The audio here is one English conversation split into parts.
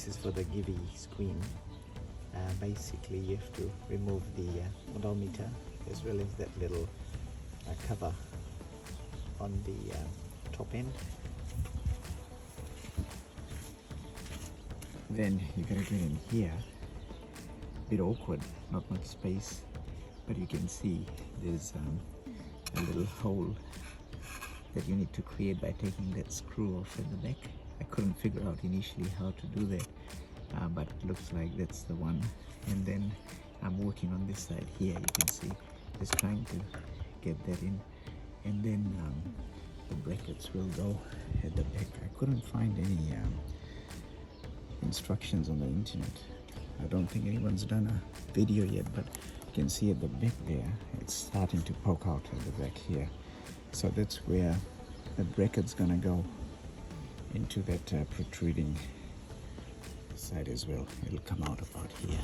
this is for the GIVI screen. Basically you have to remove the odometer as well as that little cover on the top end. Then you gotta get in here. Bit awkward, not much space, but you can see there's a little hole that you need to create by taking that screw off at the back. I couldn't figure out initially how to do that, but it looks like that's the one. And then I'm working on this side here, you can see, just trying to get that in. And then the brackets will go at the back. I couldn't find any instructions on the internet. I don't think anyone's done a video yet, but you can see at the back there, it's starting to poke out at the back here. So that's where the bracket's gonna go into that protruding side as well. It'll come out about here.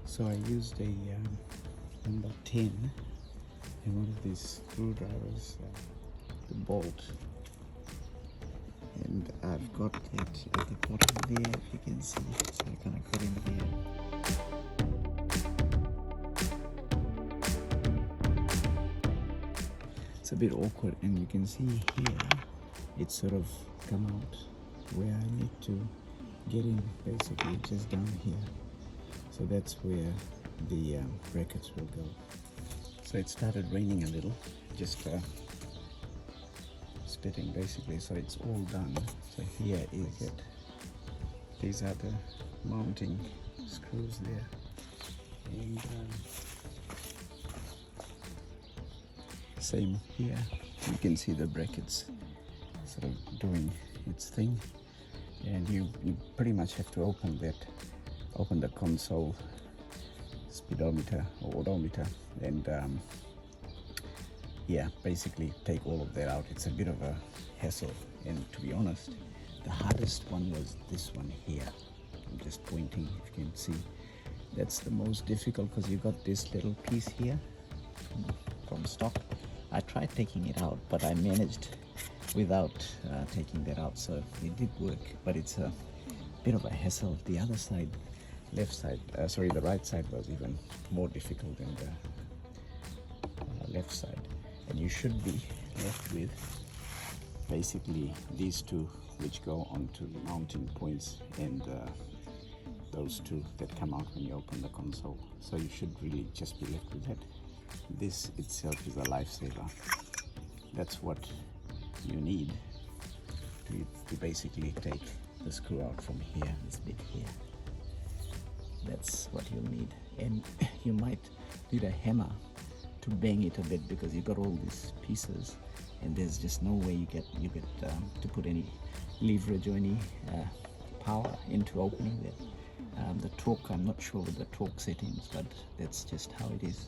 So I used a number 10 and one of these screwdrivers to bolt. And I've got it at the bottom there, if you can see, so I kind of cut in there. It's a bit awkward, and you can see here, it's sort of come out where I need to get in, basically just down here. So that's where the brackets will go. So it started raining a little, just splitting basically, so it's all done. So here is it. These are the mounting screws there, and same here. You can see the brackets sort of doing its thing, and you pretty much have to open the console speedometer or odometer, and yeah, basically take all of that out. It's a bit of a hassle, and to be honest, the hardest one was this one here. I'm just pointing, if you can see. That's the most difficult because you got this little piece here from stock. I tried taking it out, but I managed without taking that out, so it did work, but it's a bit of a hassle. The other side, left side, the right side was even more difficult than the left side. And you should be left with basically these two, which go onto the mounting points, and those two that come out when you open the console. So you should really just be left with that. This itself is a lifesaver. That's what you need to basically take the screw out from here, this bit here. That's what you'll need. And you might need a hammer to bang it a bit, because you've got all these pieces and there's just no way you get to put any leverage or any power into opening that. The torque, I'm not sure with the torque settings, but that's just how it is.